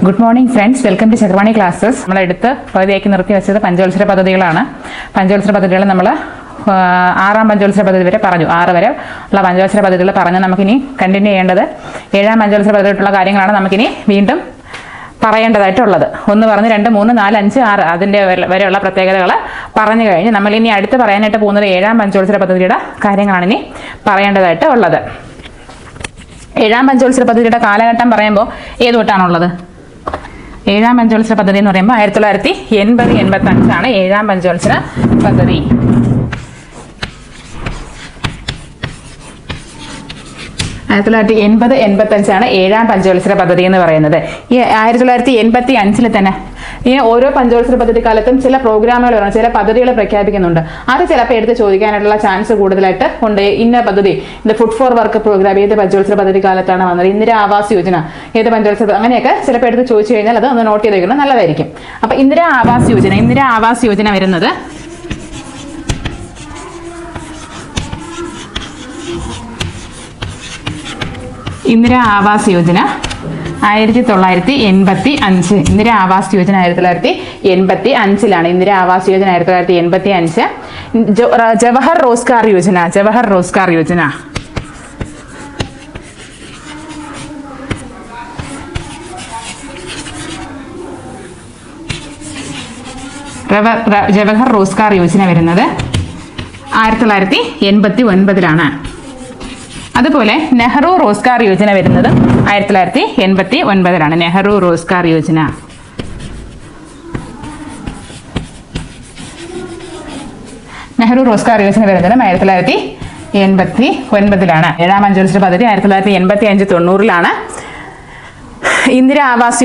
Good morning friends, welcome to Chakravani classes. നമ്മളെടുത്ത് പകുതിയാക്കി നിർത്തി വെച്ചത് പഞ്ചവത്സര പദ്ധതികളാണ്. പഞ്ചവത്സര പദ്ധതികൾ നമ്മൾ 6ാം പഞ്ചവത്സര പദ്ധതി വരെ പറഞ്ഞു. 6 വരെ ഉള്ള പഞ്ചവത്സര പദ്ധതികൾ പറഞ്ഞ് നമുക്കിനി കണ്ടിന്യൂ ചെയ്യേണ്ടത് 7ാം പഞ്ചവത്സര പദ്ധതിയായിട്ടുള്ള കാര്യങ്ങളാണ് നമുക്കിനി വീണ്ടും പറയേണ്ടതായിട്ടുള്ളത്. 1 പറഞ്ഞ് 2, 3, 4, 5, 6 അതിൻ്റെ വരെയുള്ള പ്രത്യേകതകൾ പറഞ്ഞു കഴിഞ്ഞ് നമ്മളിനി അടുത്ത് പറയാനായിട്ട് പോകുന്നത് 7ാം പഞ്ചവത്സര പദ്ധതിയുടെ കാര്യങ്ങളാണ് ഇനി പറയേണ്ടതായിട്ട് ഉള്ളത്. 7ാം പഞ്ചവത്സര പദ്ധതിയുടെ കാലഘട്ടം പറയുമ്പോൾ ഏത് തൊട്ടാണുള്ളത്? 7ാം പഞ്ചവത്സര പദ്ധതി എന്ന് പറയുമ്പോൾ 1980-85 ആണ് 7ാം പഞ്ചവത്സര പദ്ധതി. ആണ് 7ാം പഞ്ചവത്സര പദ്ധതി എന്ന് പറയുന്നത്. ഈ 1985 തന്നെ ഈ ഓരോ പഞ്ചവത്സര പദ്ധതി കാലത്തും ചില പ്രോഗ്രാമുകൾ വരണം, ചില പദ്ധതികൾ പ്രഖ്യാപിക്കുന്നുണ്ട്. അത് ചിലപ്പോൾ എടുത്ത് ചോദിക്കാനായിട്ടുള്ള ചാൻസ് കൂടുതലായിട്ട് ഉണ്ട്. ഇന്ന പദ്ധതി, ഇത് ഫുഡ് ഫോർ വർക്ക് പ്രോഗ്രാം ഏത് പഞ്ചവത്സര പദ്ധതി കാലത്താണ് വന്നത്, ഇന്ദിരാ ആവാസ് യോജന ഏത് പഞ്ചവത്സര, അങ്ങനെയൊക്കെ ചിലപ്പോൾ എടുത്ത് ചോദിച്ചു കഴിഞ്ഞാൽ അത് ഒന്ന് നോട്ട് ചെയ്ത് വെക്കുന്നത് നല്ലതായിരിക്കും. അപ്പൊ ഇന്ദിരാ ആവാസ് യോജന വരുന്നത് 1985. ഇന്ദിരാ ആവാസ് യോജന 1985. ഇന്ദിരാ ആവാസ് യോജന 1985. ഇന്ദിരാ ആവാസ് യോജന 1985. ജവഹർ റോസ്ഗാർ യോജന ജവഹർ റോസ്ഗാർ യോജന വരുന്നത് 1989. അതുപോലെ നെഹ്റു റോസ്ഗാർ യോജന വരുന്നത് 1989. നെഹ്റു റോസ്ഗാർ യോജന. വരുന്നത് 1989. 7ാം പഞ്ചവത്സര പദ്ധതി 1985-90 ഇന്ദിരാ ആവാസ്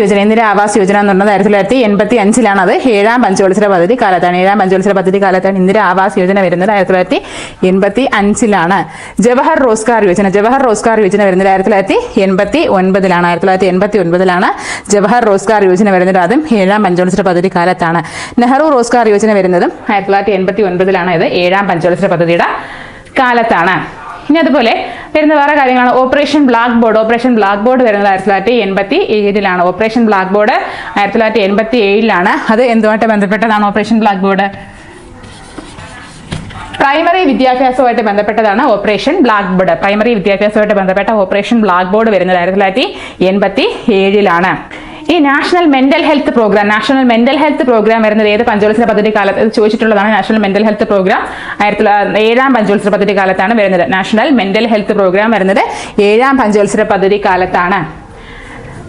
യോജന എന്ന് പറഞ്ഞത് 1985. അത് 7ാം പഞ്ചവത്സര പദ്ധതി കാലത്താണ്. 7ാം പഞ്ചവത്സര പദ്ധതി കാലത്താണ് ഇന്ദിരാ ആവാസ് യോജന വരുന്നത് 1985. ജവഹർ റോസ്ഗാർ യോജന വരുന്നത് 1989. 1989 ജവഹർ റോസ്ഗാർ യോജന വരുന്നത്. അതും 7ാം പഞ്ചവത്സര പദ്ധതി കാലത്താണ്. നെഹ്റു റോസ്ഗാർ യോജന വരുന്നതും 1989. ഇത് 7ാം പഞ്ചവത്സര പദ്ധതിയുടെ കാലത്താണ്. ഇനി അതുപോലെ വരുന്ന വേറെ കാര്യങ്ങളാണ്. ഓപ്പറേഷൻ ബ്ലാക്ക് ബോർഡ് വരുന്നത് 1987. Operation black board 1987. അത് എന്തുമായിട്ട് ബന്ധപ്പെട്ടതാണ്? ഓപ്പറേഷൻ ബ്ലാക്ക് ബോർഡ് പ്രൈമറി വിദ്യാഭ്യാസവുമായിട്ട് ബന്ധപ്പെട്ടതാണ്. Operation black board operation black board വരുന്നത് 1987. ഈ നാഷണൽ മെന്റൽ ഹെൽത്ത് പ്രോഗ്രാം വരുന്നത് ഏത് പഞ്ചവത്സര പദ്ധതി കാലത്ത് ചോദിച്ചിട്ടുള്ളതാണ്. നാഷണൽ മെന്റൽ ഹെൽത്ത് പ്രോഗ്രാം 7ാം പഞ്ചവത്സര പദ്ധതി കാലത്താണ് വരുന്നത്. നാഷണൽ മെന്റൽ ഹെൽത്ത് പ്രോഗ്രാം വരുന്നത് 7ാം പഞ്ചവത്സര പദ്ധതി കാലത്താണ്.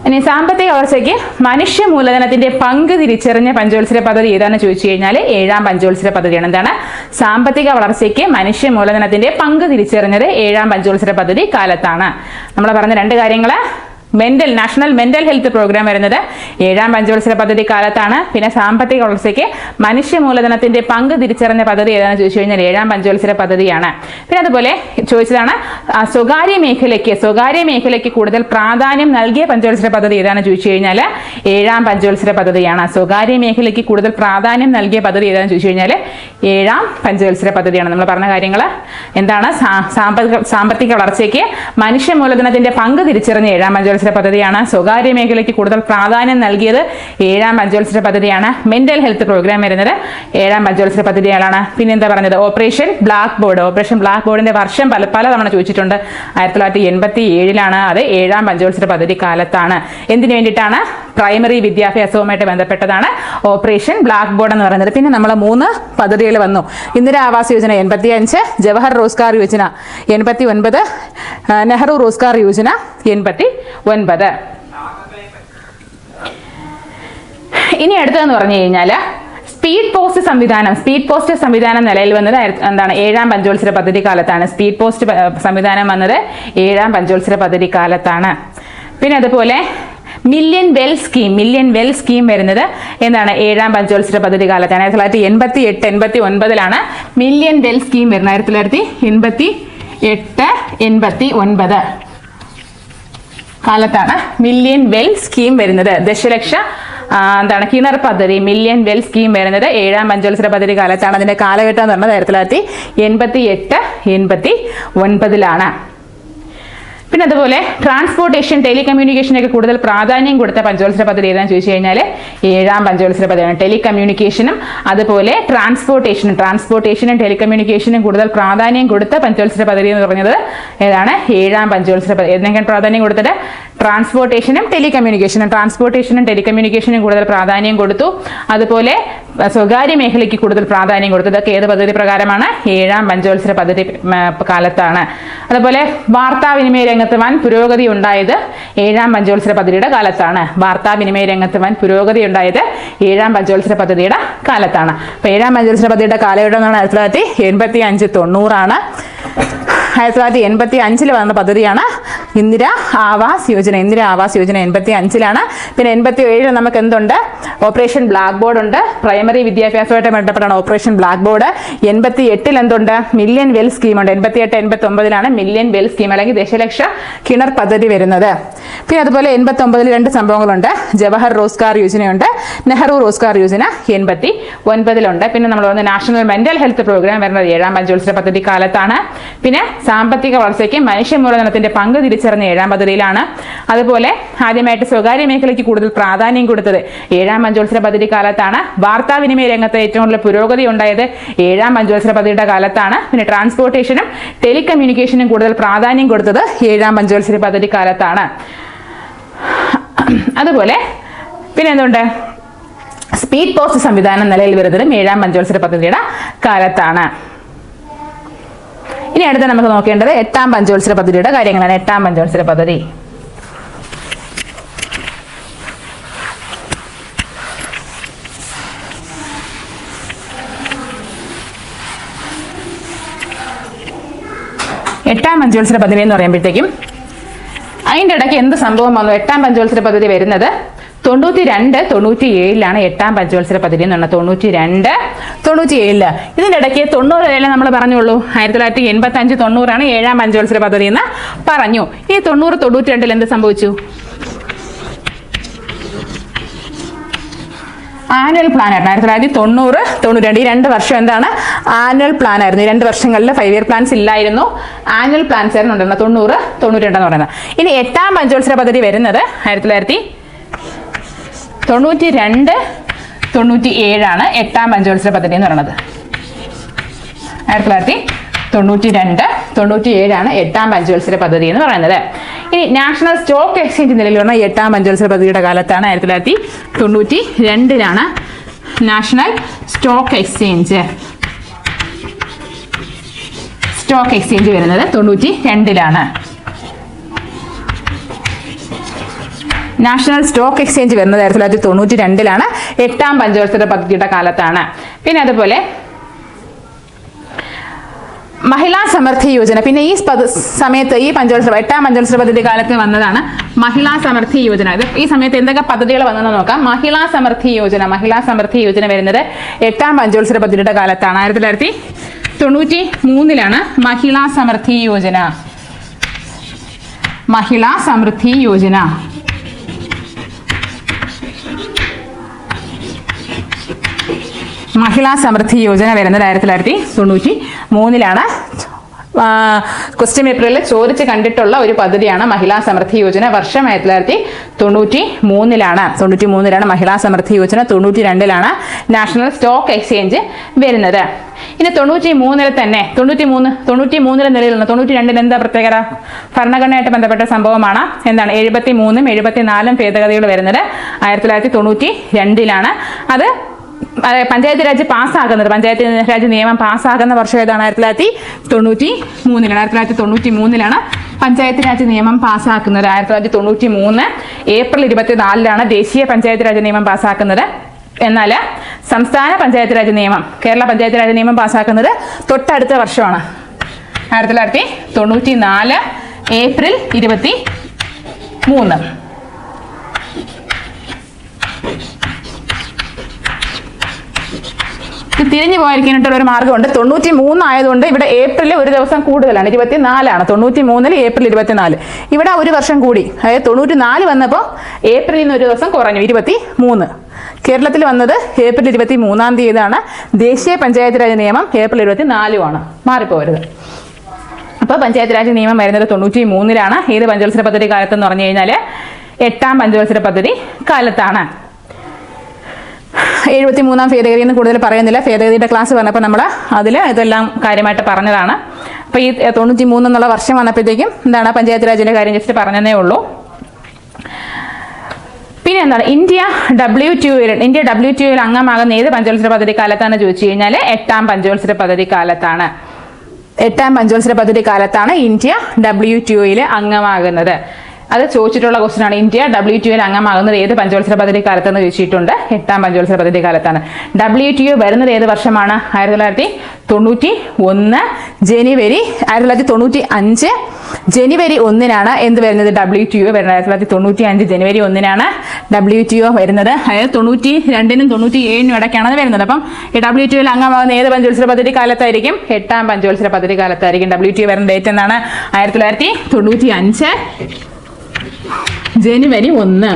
ഇനി സാമ്പത്തിക വളർച്ചയ്ക്ക് മനുഷ്യ മൂലധനത്തിന്റെ പങ്ക് തിരിച്ചറിഞ്ഞ പഞ്ചവത്സര പദ്ധതി ഏതാണെന്ന് ചോദിച്ചു കഴിഞ്ഞാൽ 7ാം പഞ്ചവത്സര പദ്ധതിയാണ്. എന്താണ്? സാമ്പത്തിക വളർച്ചയ്ക്ക് മനുഷ്യ മൂലധനത്തിന്റെ പങ്ക് തിരിച്ചറിഞ്ഞത് 7ാം പഞ്ചവത്സര പദ്ധതി കാലത്താണ്. നമ്മൾ പറഞ്ഞ രണ്ട് കാര്യങ്ങൾ. നാഷണൽ മെന്റൽ ഹെൽത്ത് പ്രോഗ്രാം വരുന്നത് 7ാം പഞ്ചവത്സര പദ്ധതി കാലത്താണ്. പിന്നെ സാമ്പത്തിക വളർച്ചയ്ക്ക് മനുഷ്യ മൂലധനത്തിന്റെ പങ്ക് തിരിച്ചറിഞ്ഞ പദ്ധതി ഏതാണെന്ന് ചോദിച്ചു കഴിഞ്ഞാൽ 7ാം പഞ്ചവത്സര പദ്ധതിയാണ്. പിന്നെ അതുപോലെ ചോദിച്ചതാണ് സ്വകാര്യ മേഖലയ്ക്ക് കൂടുതൽ പ്രാധാന്യം നൽകിയ പഞ്ചവത്സര പദ്ധതി ഏതാണെന്ന് ചോദിച്ചു കഴിഞ്ഞാൽ 7ാം പഞ്ചവത്സര പദ്ധതിയാണ്. സ്വകാര്യ മേഖലയ്ക്ക് കൂടുതൽ പ്രാധാന്യം നൽകിയ പദ്ധതി ഏതാണെന്ന് ചോദിച്ചു കഴിഞ്ഞാൽ 7ാം പഞ്ചവത്സര പദ്ധതിയാണ്. നമ്മൾ പറഞ്ഞ കാര്യങ്ങൾ എന്താണ്? സാമ്പത്തിക വളർച്ചയ്ക്ക് മനുഷ്യ മൂലധനത്തിന്റെ പങ്ക് തിരിച്ചറിഞ്ഞ 7ാം പഞ്ചവത്സര പദ്ധതിയാണ്. സ്വകാര്യ മേഖലയ്ക്ക് കൂടുതൽ പ്രാധാന്യം നൽകിയത് 7ാം പഞ്ചവത്സര പദ്ധതിയാണ്. മെന്റൽ ഹെൽത്ത് പ്രോഗ്രാം വരുന്നത് 7ാം പഞ്ചവത്സര പദ്ധതിയാണ്. പിന്നെ എന്താ പറഞ്ഞത്? ഓപ്പറേഷൻ ബ്ലാക്ക് ബോർഡിന്റെ വർഷം പല തവണ ചോദിച്ചിട്ടുണ്ട്. 1987. അത് 7ാം പഞ്ചവത്സര പദ്ധതി കാലത്താണ്. എന്തിനു വേണ്ടിയിട്ടാണ്? പ്രൈമറി വിദ്യാഭ്യാസവുമായിട്ട് ബന്ധപ്പെട്ടതാണ് ഓപ്പറേഷൻ ബ്ലാക്ക് ബോർഡ് എന്ന് പറയുന്നത്. പിന്നെ നമ്മൾ 3 പദ്ധതികൾ വന്നു. ഇന്ദിരാ ആവാസ് യോജന 85, ജവഹർ റോസ്ഗാർ യോജന 89, നെഹ്റു റോസ്ഗാർ യോജന 89. ഇനി അടുത്തതെന്ന് പറഞ്ഞു കഴിഞ്ഞാൽ സ്പീഡ് പോസ്റ്റ് സംവിധാനം നിലയിൽ വന്നത് എന്താണ്? 7ാം പഞ്ചവത്സര പദ്ധതി കാലത്താണ്. സ്പീഡ് പോസ്റ്റ് സംവിധാനം വന്നത് 7ാം പഞ്ചവത്സര പദ്ധതി കാലത്താണ്. പിന്നെ അതുപോലെ മില്യൺ വെൽ സ്കീം വരുന്നത് എന്താണ്? 7ാം പഞ്ചവത്സര പദ്ധതി കാലത്താണ്. 1988-89 മില്യൺ വെൽ സ്കീം വരുന്നത്. 1988-89 കാലത്താണ് മില്യൺ വെൽ സ്കീം വരുന്നത്. ദശലക്ഷ കിണർ പദ്ധതി മില്യൺ വെൽ സ്കീം വരുന്നത് 7ാം പഞ്ചവത്സര പദ്ധതി കാലത്താണ്. അതിന്റെ കാലഘട്ടം എന്ന് പറഞ്ഞത് 1988-89 പിന്നെ അതുപോലെ ട്രാൻസ്പോർട്ടേഷൻ ടെലികമ്മ്യൂണിക്കേഷനൊക്കെ കൂടുതൽ പ്രാധാന്യം കൊടുത്ത പഞ്ചവത്സര പദ്ധതി ഏതാണെന്ന് ചോദിച്ചു കഴിഞ്ഞാൽ 7ാം പഞ്ചവത്സര പദ്ധതിയാണ്. ടെലികമ്മ്യൂണിക്കേഷനും അതുപോലെ ട്രാൻസ്പോർട്ടേഷനും ടെലികമ്മ്യൂണിക്കേഷനും കൂടുതൽ പ്രാധാന്യം കൊടുത്ത പഞ്ചവത്സര പദ്ധതി എന്ന് പറഞ്ഞത് ഏതാണ്? 7ാം പഞ്ചവത്സര പദ്ധതി. ഏതെങ്കിലും പ്രാധാന്യം കൊടുത്തിട്ട് ട്രാൻസ്പോർട്ടേഷനും ടെലികമ്മ്യൂണിക്കേഷനും കൂടുതൽ പ്രാധാന്യം കൊടുത്തു. അതുപോലെ സ്വകാര്യ മേഖലയ്ക്ക് കൂടുതൽ പ്രാധാന്യം കൊടുത്തു. ഇതൊക്കെ ഏത് പദ്ധതി പ്രകാരമാണ്? 7ാം പഞ്ചവത്സര പദ്ധതി കാലത്താണ്. അതുപോലെ വാർത്താവിനിമയ രംഗത്ത് വൻ പുരോഗതി ഉണ്ടായത് 7ാം പഞ്ചവത്സര പദ്ധതിയുടെ കാലത്താണ്. വാർത്താവിനിമയ രംഗത്ത് വൻ പുരോഗതി ഉണ്ടായത് 7ാം പഞ്ചവത്സര പദ്ധതിയുടെ കാലത്താണ്. അപ്പോൾ 7ാം പഞ്ചവത്സര പദ്ധതിയുടെ കാലഘട്ടം എന്ന് പറഞ്ഞാൽ 1985-90 1985 വന്ന പദ്ധതിയാണ് ഇന്ദിരാ ആവാസ് യോജന. 85 പിന്നെ 87 നമുക്ക് എന്തുണ്ട്? ഓപ്പറേഷൻ ബ്ലാക്ക് ബോർഡ് ഉണ്ട്. പ്രൈമറി വിദ്യാഭ്യാസമായിട്ട് ബന്ധപ്പെട്ടാണ് ഓപ്പറേഷൻ ബ്ലാക്ക് ബോർഡ്. 88 എന്തുണ്ട്? മില്യൺ വെൽ സ്കീം ഉണ്ട്. 88-89 മില്യൺ വെൽ സ്കീം അല്ലെങ്കിൽ ദശലക്ഷ കിണർ പദ്ധതി വരുന്നത്. പിന്നെ അതുപോലെ 89 2 സംഭവങ്ങളുണ്ട്. ജവഹർ റോസ്ഗാർ യോജനയുണ്ട്, നെഹ്റു റോസ്ഗാർ യോജന 89 പിന്നെ നമ്മൾ പറഞ്ഞ നാഷണൽ മെന്റൽ ഹെൽത്ത് പ്രോഗ്രാം വരുന്നത് 7ാം പഞ്ചവത്സര പദ്ധതി കാലത്താണ്. പിന്നെ സാമ്പത്തിക വളർച്ചയ്ക്ക് മനുഷ്യ മൂലധനത്തിന്റെ പങ്ക് തിരിച്ചറിഞ്ഞ 7ാം പദ്ധതിയിലാണ്. അതുപോലെ ആദ്യമായിട്ട് സ്വകാര്യ മേഖലയ്ക്ക് കൂടുതൽ പ്രാധാന്യം കൊടുത്തത് 7ാം പഞ്ചവത്സര പദ്ധതി കാലത്താണ്. വാർത്താവിനിമയ രംഗത്ത് ഏറ്റവും കൂടുതൽ പുരോഗതി ഉണ്ടായത് 7ാം പഞ്ചവത്സര പദ്ധതിയുടെ കാലത്താണ്. പിന്നെ ട്രാൻസ്പോർട്ടേഷനും ടെലികമ്മ്യൂണിക്കേഷനും കൂടുതൽ പ്രാധാന്യം കൊടുത്തത് 7ാം പഞ്ചവത്സര പദ്ധതി കാലത്താണ്. അതുപോലെ പിന്നെ എന്തുണ്ട്? സ്പീഡ് പോസ്റ്റ് സംവിധാനം നിലയിൽ വരുന്നത് 7ാം പഞ്ചവത്സര പദ്ധതിയുടെ കാലത്താണ്. ഇനി അടുത്ത് നമുക്ക് നോക്കേണ്ടത് 8ാം പഞ്ചവത്സര പദ്ധതിയുടെ കാര്യങ്ങളാണ്. 8ാം പഞ്ചവത്സര പദ്ധതി എന്ന് പറയുമ്പോഴത്തേക്കും അതിൻ്റെ ഇടയ്ക്ക് എന്ത് സംഭവം വന്നു? 8ാം പഞ്ചവത്സര പദ്ധതി വരുന്നത് 92-97 8ാം പഞ്ചവത്സര പദ്ധതി എന്ന് പറഞ്ഞാൽ 92-97. ഇതിൻ്റെ ഇടയ്ക്ക് 90 നമ്മൾ പറഞ്ഞുള്ളൂ. 1985-90 7ാം പഞ്ചവത്സര പദ്ധതി എന്ന് പറഞ്ഞു. ഈ 90-92 എന്ത് സംഭവിച്ചു? ആനുവൽ പ്ലാൻ ആയിരുന്നു. 1990-92 ഈ 2 വർഷം എന്താണ്? ആനുവൽ പ്ലാൻ ആയിരുന്നു. ഈ 2 വർഷങ്ങളിൽ 5 ഇയർ പ്ലാൻസ് ഇല്ലായിരുന്നു, ആനുവൽ പ്ലാൻസ് ആയിരുന്നു ഉണ്ടായിരുന്നത്. 90-92 എന്ന് പറയുന്നത്. ഇനി 8ാം പഞ്ചവത്സര പദ്ധതി വരുന്നത് 1992-97 8ാം പഞ്ചവത്സര പദ്ധതി എന്ന് പറയുന്നത്. 1992-97 8ാം പഞ്ചവത്സര പദ്ധതി എന്ന് പറയുന്നത്. ഇനി നാഷണൽ സ്റ്റോക്ക് എക്സ്ചേഞ്ച് നിലവിൽ വന്ന 8ാം പഞ്ചവത്സര പദ്ധതിയുടെ കാലത്താണ്. 1992 നാഷണൽ സ്റ്റോക്ക് എക്സ്ചേഞ്ച് വരുന്നത് 92. നാഷണൽ സ്റ്റോക്ക് എക്സ്ചേഞ്ച് വരുന്നത് 1992 8ാം പഞ്ചവത്സര പദ്ധതിയുടെ കാലത്താണ്. പിന്നെ അതുപോലെ മഹിളാ സമൃദ്ധി യോജന. പിന്നെ ഈ സമയത്ത് ഈ 8ാം പഞ്ചവത്സര പദ്ധതി കാലത്ത് വന്നതാണ് മഹിളാ സമൃദ്ധി യോജന. ഇത് ഈ സമയത്ത് എന്തൊക്കെ പദ്ധതികൾ വന്നെന്ന് നോക്കാം. മഹിളാ സമൃദ്ധി യോജന വരുന്നത് 8ാം പഞ്ചവത്സര പദ്ധതിയുടെ കാലത്താണ്. 1993 മഹിളാ സമൃദ്ധി യോജന. മഹിളാ സമൃദ്ധി യോജന വരുന്നത് 1993. ക്വസ്റ്റ്യൻ പേപ്പറിൽ ചോദിച്ച് കണ്ടിട്ടുള്ള ഒരു പദ്ധതിയാണ് മഹിളാ സമൃദ്ധി യോജന. വർഷം 1993 മഹിളാ Samriddhi Yojana. 92 national stock exchange വരുന്നത്. ഇനി 93 തന്നെ 93 നിലയിലുള്ള 92 എന്താ പ്രത്യേകത? ഭരണഘടനയായിട്ട് ബന്ധപ്പെട്ട സംഭവമാണ്. എന്താണ്? 73-ഉം 74 ഭേദഗതികൾ വരുന്നത് 1992. അത് പഞ്ചായത്ത് രാജ് പാസ്സാകുന്നത്, പഞ്ചായത്ത് രാജ് നിയമം പാസ്സാകുന്ന വർഷം ഏതാണ്? 1993 പഞ്ചായത്ത് രാജ് നിയമം പാസ്സാക്കുന്നത്. 1993 ഏപ്രിൽ 24 ദേശീയ പഞ്ചായത്ത് രാജ് നിയമം പാസ്സാക്കുന്നത്. എന്നാൽ സംസ്ഥാന പഞ്ചായത്ത് രാജ് നിയമം, കേരള പഞ്ചായത്ത് രാജ് നിയമം പാസ്സാക്കുന്നത് തൊട്ടടുത്ത വർഷമാണ്. 1994 ഏപ്രിൽ 23. ഇത് തിരിഞ്ഞു പോയിരിക്കാനായിട്ടുള്ള ഒരു മാർഗ്ഗമുണ്ട്. 93 ആയതുകൊണ്ട് ഇവിടെ ഏപ്രിൽ ഒരു ദിവസം കൂടുതലാണ്, 24. 93 ഏപ്രിൽ 24. ഇവിടെ ഒരു വർഷം കൂടി, അതായത് 94 വന്നപ്പോൾ ഏപ്രിലിൽ നിന്ന് ഒരു ദിവസം കുറഞ്ഞു, 23. കേരളത്തിൽ വന്നത് ഏപ്രിൽ 23 ദേശീയ പഞ്ചായത്ത് രാജ് നിയമം ഏപ്രിൽ 24 മാറിപ്പോരുത്. അപ്പോൾ പഞ്ചായത്ത് രാജ് നിയമം വരുന്നത് 93-ലാണ്. ഏത് പഞ്ചവത്സര പദ്ധതി കാലത്തെന്ന് പറഞ്ഞു കഴിഞ്ഞാൽ 8ാം പഞ്ചവത്സര പദ്ധതി കാലത്താണ്. 73ാം ഭേദഗതി എന്ന് കൂടുതൽ പറയുന്നില്ല. ഭേദഗതിയുടെ ക്ലാസ് പറഞ്ഞപ്പോൾ നമ്മൾ അതിൽ ഇതെല്ലാം കാര്യമായിട്ട് പറഞ്ഞതാണ്. അപ്പോൾ ഈ 93 എന്നുള്ള വർഷം വന്നപ്പോഴത്തേക്കും എന്താണ് പഞ്ചായത്ത് രാജിൻ്റെ കാര്യം ജസ്റ്റ് പറഞ്ഞതേ ഉള്ളൂ. പിന്നെ എന്താണ് ഇന്ത്യ WTOയിൽ അംഗമാകുന്ന ഏത് പഞ്ചവത്സര പദ്ധതി കാലത്താണെന്ന് ചോദിച്ചു കഴിഞ്ഞാൽ 8ാം പഞ്ചവത്സര പദ്ധതി കാലത്താണ്. 8ാം പഞ്ചവത്സര പദ്ധതി കാലത്താണ് ഇന്ത്യ WTOയിൽ അംഗമാകുന്നത്. അത് ചോദിച്ചിട്ടുള്ള ക്വസ്റ്റ്യൻ ആണ്. ഇന്ത്യ WTOയിൽ അംഗമാകുന്നത് ഏത് പഞ്ചവത്സര പദ്ധതി കാലത്തെന്ന് ചോദിച്ചിട്ടുണ്ട്. 8ാം പഞ്ചവത്സര പദ്ധതി കാലത്താണ്. WTO വരുന്നത് ഏത് വർഷമാണ്? 1991 ജനുവരി 1995 ജനുവരി 1-നാണ് എന്ത് വരുന്നത്? WTO വരുന്നത് 1995 ജനുവരി 1-നാണ് WTO വരുന്നത്. അതായത് 92-നും 97-നും ഇടയ്ക്കാണ് അത് വരുന്നത്. അപ്പം ഈ WTOയിൽ അംഗമാകുന്ന ഏത് പഞ്ചവത്സര പദ്ധതി കാലത്തായിരിക്കും? 8ാം പഞ്ചവത്സര പദ്ധതി കാലത്തായിരിക്കും. WTO വരുന്ന ഡേറ്റ് എന്നാണ്? 1995 ജനുവരി 1.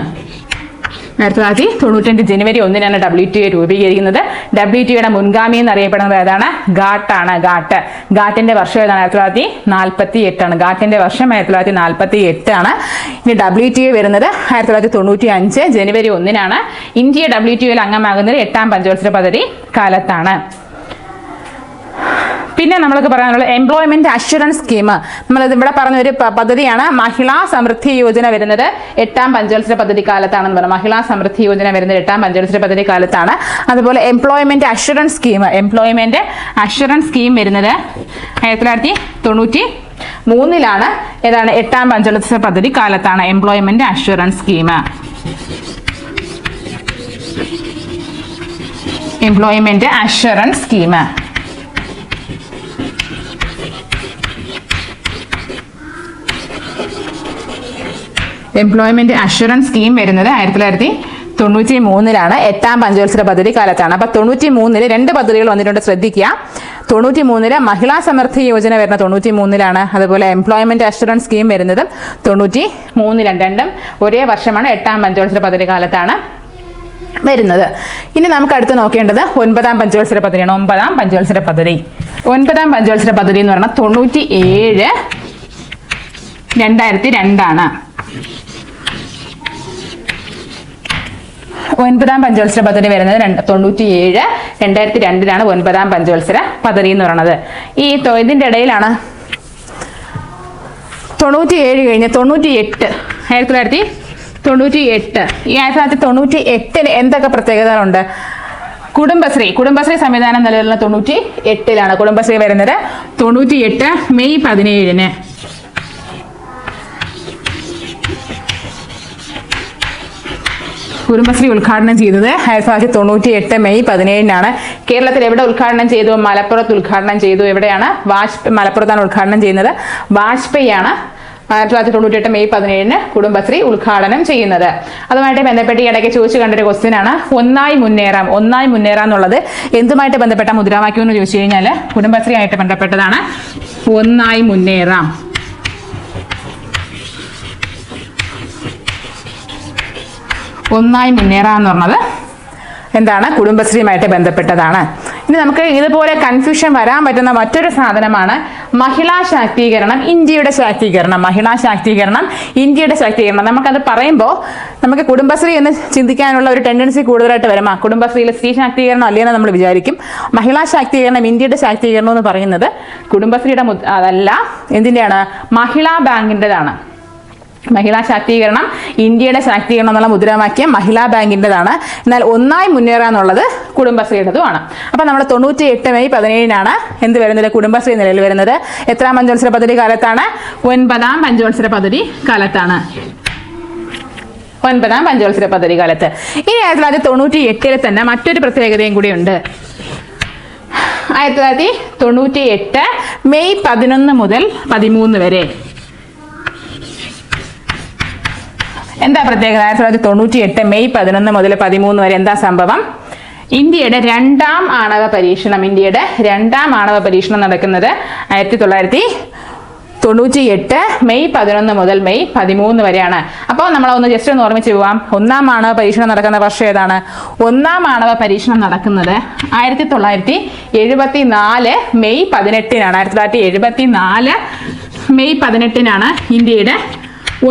1995 ജനുവരി 1-നാണ് WTO രൂപീകരിക്കുന്നത്. WTOയുടെ മുൻഗാമി എന്നറിയപ്പെടുന്നത് ഏതാണ്? ഗാട്ടാണ്. ഗാട്ടിന്റെ വർഷം ഏതാണ്? 1948 ഗാട്ടിന്റെ വർഷം 1948. ഇനി WTO വരുന്നത് 1995 ജനുവരി 1-നാണ്. ഇന്ത്യ WTOയിൽ അംഗമാകുന്നത് 8ാം പഞ്ചവത്സര പദ്ധതി കാലത്താണ്. പിന്നെ നമ്മൾക്ക് പറയാനുള്ള എംപ്ലോയ്മെന്റ് അഷുറൻസ് സ്കീം, നമ്മളിത് ഇവിടെ പറഞ്ഞ ഒരു പദ്ധതിയാണ്. മഹിളാ സമൃദ്ധി യോജന വരുന്നത് 8ാം പഞ്ചവത്സര പദ്ധതി കാലത്താണെന്ന് പറഞ്ഞു. മഹിളാ സമൃദ്ധി യോജന വരുന്നത് 8ാം പഞ്ചവത്സര പദ്ധതി കാലത്താണ്. അതുപോലെ എംപ്ലോയ്മെന്റ് അഷുറൻസ് സ്കീം വരുന്നത് 1993-ലാണ്. ഏതാണ്? 8ാം പഞ്ചവത്സര പദ്ധതി കാലത്താണ് employment assurance scheme. Employment assurance scheme വരുന്നത് 1993-ലാണ്. 8ാം പഞ്ചവത്സര പദ്ധതി കാലത്താണ്. അപ്പൊ 93-ല് 2 പദ്ധതികൾ വന്നിട്ടുണ്ട്, ശ്രദ്ധിക്കുക. 93-ല് മഹിളാ സമൃദ്ധി യോജന വരുന്നത് 93-ലാണ്. അതുപോലെ എംപ്ലോയ്മെന്റ് അഷുറൻസ് സ്കീം വരുന്നത് 93-ലാണ്. രണ്ടും ഒരേ വർഷമാണ്. 8ാം പഞ്ചവത്സര പദ്ധതി കാലത്താണ് വരുന്നത്. ഇനി നമുക്ക് അടുത്ത് നോക്കേണ്ടത് 9ാം പഞ്ചവത്സര പദ്ധതിയാണ്. 9ാം പഞ്ചവത്സര പദ്ധതി എന്ന് പറഞ്ഞാൽ 97 2002 9ാം പഞ്ചവത്സര പദ്ധതി വരുന്നത് 97 2002 9ാം പഞ്ചവത്സര പദ്ധതി എന്ന് പറയുന്നത്. ഇതിന്റെ ഇടയിലാണ് 97 കഴിഞ്ഞ് 98 1998 ഈ 1998 എന്തൊക്കെ പ്രത്യേകതകളുണ്ട്? കുടുംബശ്രീ സംവിധാനം നിലവിലുള്ള 98-ലാണ്. കുടുംബശ്രീ വരുന്നത് 98 മെയ് 17-ന്. കുടുംബശ്രീ ഉദ്ഘാടനം ചെയ്തത് 1998 മെയ് 17-നാണ്. കേരളത്തിൽ എവിടെ ഉദ്ഘാടനം ചെയ്തു? മലപ്പുറത്ത് ഉദ്ഘാടനം ചെയ്തു. എവിടെയാണ്? മലപ്പുറത്താണ് ഉദ്ഘാടനം ചെയ്യുന്നത്. വാജ്പേയിയാണ് 1998 മെയ് 17-ന് കുടുംബശ്രീ ഉദ്ഘാടനം ചെയ്യുന്നത്. അതുമായിട്ട് ബന്ധപ്പെട്ട് ഈ ഇടയ്ക്ക് ചോദിച്ചു കണ്ടൊരു ക്വസ്റ്റ്യൻ ആണ് ഒന്നായി മുന്നേറാം എന്നുള്ളത് എന്തുമായിട്ട് ബന്ധപ്പെട്ട മുദ്രാവാക്യം എന്ന് ചോദിച്ചു കഴിഞ്ഞാൽ കുടുംബശ്രീ ആയിട്ട് ബന്ധപ്പെട്ടതാണ്. ഒന്നായി മുന്നേറാം. എന്ന് പറഞ്ഞത് എന്താണ്? കുടുംബശ്രീയുമായിട്ട് ബന്ധപ്പെട്ടതാണ്. ഇനി നമുക്ക് ഇതുപോലെ കൺഫ്യൂഷൻ വരാൻ പറ്റുന്ന മറ്റൊരു സാധനമാണ് മഹിളാ ശാക്തീകരണം, ഇന്ത്യയുടെ ശാക്തീകരണം. നമുക്കത് പറയുമ്പോൾ നമുക്ക് കുടുംബശ്രീ എന്ന് ചിന്തിക്കാനുള്ള ഒരു ടെൻഡൻസി കൂടുതലായിട്ട് വരും. കുടുംബശ്രീയിൽ സ്ത്രീ ശാക്തീകരണം അല്ലേന്ന് നമ്മൾ വിചാരിക്കും. മഹിളാ ശാക്തീകരണം, ഇന്ത്യയുടെ ശാക്തീകരണം എന്ന് പറയുന്നത് കുടുംബശ്രീയുടെ അതല്ല, എന്തിൻ്റെയാണ്? മഹിളാ ബാങ്കിൻ്റെതാണ്. മഹിളാ ശാക്തീകരണം, ഇന്ത്യയുടെ ശാക്തീകരണം എന്നുള്ള മുദ്രാവാക്യം മഹിളാ ബാങ്കിൻ്റെതാണ്. എന്നാൽ ഒന്നായി മുന്നേറാന്നുള്ളത് കുടുംബശ്രീയുടേതുമാണ്. അപ്പം നമ്മൾ 98 മെയ് 17-നാണ് എന്ത് വരുന്നത്? കുടുംബശ്രീ നിലയിൽ വരുന്നത്. എത്രാം പഞ്ചവത്സര പദ്ധതി കാലത്താണ്? 9ാം പഞ്ചവത്സര പദ്ധതി കാലത്താണ്. 9ാം പഞ്ചവത്സര പദ്ധതി കാലത്ത്. ഇനി 1998 തന്നെ മറ്റൊരു പ്രത്യേകതയും കൂടിയുണ്ട്. 1998 മെയ് 11 മുതൽ 13 വരെ എന്താ പ്രത്യേകത? 1998 മെയ് 11 മുതൽ 13 വരെ എന്താ സംഭവം? ഇന്ത്യയുടെ രണ്ടാം ആണവ പരീക്ഷണം നടക്കുന്നത് 1998 മെയ് 11 മുതൽ മെയ് 13 വരെയാണ്. അപ്പോൾ നമ്മളൊന്ന് ജസ്റ്റ് ഒന്ന് ഓർമ്മിച്ച് പോവാം. ഒന്നാം ആണവ പരീക്ഷണം നടക്കുന്ന വർഷം ഏതാണ്? ഒന്നാം ആണവ പരീക്ഷണം നടക്കുന്നത് 1974 മെയ് 18-നാണ്. 1974 മെയ് 18-നാണ് ഇന്ത്യയുടെ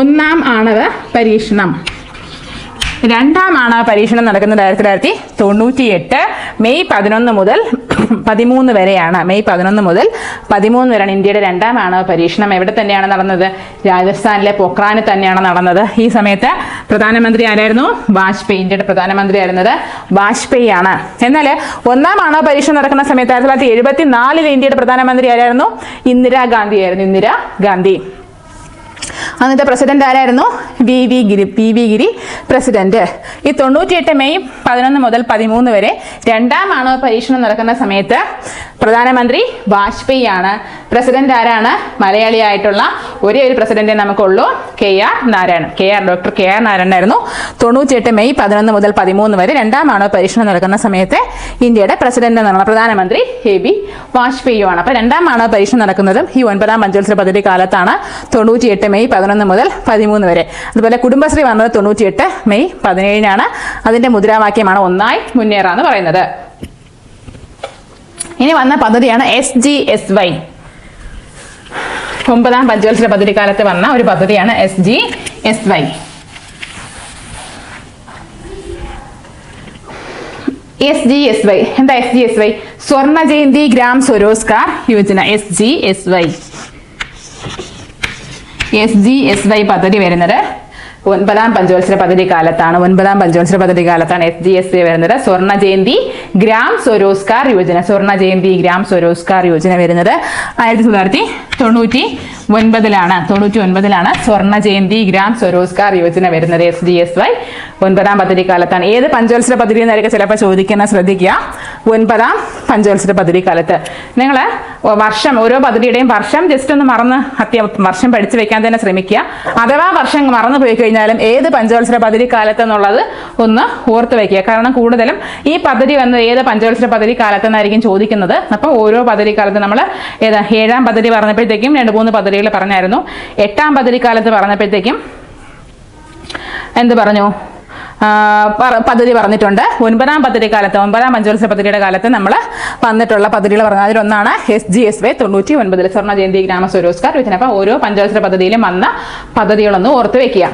ഒന്നാം ആണവ പരീക്ഷണം. രണ്ടാം ആണവ പരീക്ഷണം നടക്കുന്നത് 1998 മെയ് 11 മുതൽ 13 വരെയാണ്. മെയ് 11 മുതൽ 13 വരെയാണ് ഇന്ത്യയുടെ രണ്ടാം ആണവ പരീക്ഷണം. എവിടെ തന്നെയാണ് നടന്നത്? രാജസ്ഥാനിലെ പൊക്രാനിൽ തന്നെയാണ് നടന്നത്. ഈ സമയത്ത് പ്രധാനമന്ത്രി ആരായിരുന്നു? വാജ്പേയി. ഇന്ത്യയുടെ പ്രധാനമന്ത്രി ആയിരുന്നത് വാജ്പേയി ആണ്. എന്നാൽ ഒന്നാം ആണവ പരീക്ഷണം നടക്കുന്ന സമയത്ത് 1974 ഇന്ത്യയുടെ പ്രധാനമന്ത്രി ആരായിരുന്നു? ഇന്ദിരാഗാന്ധി ആയിരുന്നു. ഇന്ദിരാഗാന്ധി. അന്നത്തെ പ്രസിഡന്റ് ആരായിരുന്നു? വി വി ഗിരി പ്രസിഡന്റ്. ഈ 98 മെയ് 11 മുതൽ 13 വരെ രണ്ടാം ആണവ പരീക്ഷണം നടക്കുന്ന സമയത്ത് പ്രധാനമന്ത്രി വാജ്പേയി ആണ്. പ്രസിഡന്റ് ആരാണ്? മലയാളിയായിട്ടുള്ള ഒരേ ഒരു പ്രസിഡന്റേ നമുക്കുള്ളൂ, ഡോക്ടർ കെ ആർ നാരായണൻ ആയിരുന്നു. 98 മെയ് 11 മുതൽ 13 വരെ രണ്ടാം ആണവ പരീക്ഷണം നടക്കുന്ന സമയത്ത് ഇന്ത്യയുടെ പ്രസിഡന്റ് എന്നുള്ള പ്രധാനമന്ത്രി AB വാജ്പേയിയുമാണ്. അപ്പോൾ രണ്ടാം ആണവ പരീക്ഷണം നടക്കുന്നതും ഈ 9ാം പഞ്ചവത്സര പദ്ധതി കാലത്താണ്. 98 മെയ് 11 മുതൽ 13 വരെ. അതുപോലെ കുടുംബശ്രീ വന്നത് 98 മെയ് 17-നാണ്. അതിന്റെ മുദ്രാവാക്യമാണ് ഒന്നായി മുന്നേറാന്ന് പറയുന്നത്. ഇനി വന്ന പദ്ധതിയാണ് SGSY. 9ാം പഞ്ചവത്സര പദ്ധതി കാലത്ത് വന്ന ഒരു പദ്ധതിയാണ് SGSY. SGSY എന്താ? SGSY സ്വർണ ജയന്തി ഗ്രാം സ്വരോസ്കാർ യോജന. SGSY പദ്ധതി വരുന്നത് 9ാം പഞ്ചവത്സര പദ്ധതി കാലത്താണ്. 9ാം പഞ്ചവത്സര പദ്ധതി കാലത്താണ് SGSY വരുന്നത്. സ്വർണ ജയന്തി ഗ്രാം സ്വരോസ്കാർ യോജന. സ്വർണ ജയന്തി ഗ്രാം സ്വരോസ്കാർ യോജന വരുന്നത് 1999-ലാണ്. 99-ലാണ് സ്വർണ ജയന്തി ഗ്രാം സ്വരോസ്കാർ യോജന വരുന്നത്. SGSY 9ാം പദ്ധതി കാലത്താണ്. ഏത് പഞ്ചവത്സര പദ്ധതി എന്നായിരിക്കും ചിലപ്പോൾ ചോദിക്കുന്ന, ശ്രദ്ധിക്കുക. 9ാം പഞ്ചവത്സര പദ്ധതി കാലത്ത് നിങ്ങൾ വർഷം, ഓരോ പദ്ധതിയുടെയും വർഷം ജസ്റ്റ് ഒന്ന് മറന്ന് വർഷം പഠിച്ചു വെക്കാൻ തന്നെ ശ്രമിക്കുക. അഥവാ വർഷം മറന്നു പോയി കഴിഞ്ഞാലും ഏത് പഞ്ചവത്സര പദ്ധതി കാലത്തെന്നുള്ളത് ഒന്ന് ഓർത്ത് വയ്ക്കുക. കാരണം കൂടുതലും ഈ പദ്ധതി വന്നത് ഏത് പഞ്ചവത്സര പദ്ധതി കാലത്തെന്നായിരിക്കും ചോദിക്കുന്നത്. അപ്പോൾ ഓരോ പദ്ധതി കാലത്ത് നമ്മൾ 7ാം പദ്ധതി പറഞ്ഞപ്പോഴത്തേക്കും 2-3 പദ്ധതികൾ പറഞ്ഞായിരുന്നു. 8ാം പദ്ധതി കാലത്ത് പറഞ്ഞപ്പോഴത്തേക്കും എന്ത് പറഞ്ഞു? പദ്ധതി പറഞ്ഞിട്ടുണ്ട്. 9ാം പദ്ധതി കാലത്ത്, 9ാം പഞ്ചവത്സര പദ്ധതിയുടെ കാലത്ത് നമ്മൾ വന്നിട്ടുള്ള പദ്ധതികൾ പറഞ്ഞു. അതിലൊന്നാണ് SGSY 99 സ്വർണ്ണ ജയന്തി ഗ്രാമ സ്വരോസ്കാർ യോജന. അപ്പോൾ ഓരോ പഞ്ചവത്സര പദ്ധതിയിലും വന്ന പദ്ധതികളൊന്ന് ഓർത്ത് വെക്കുക.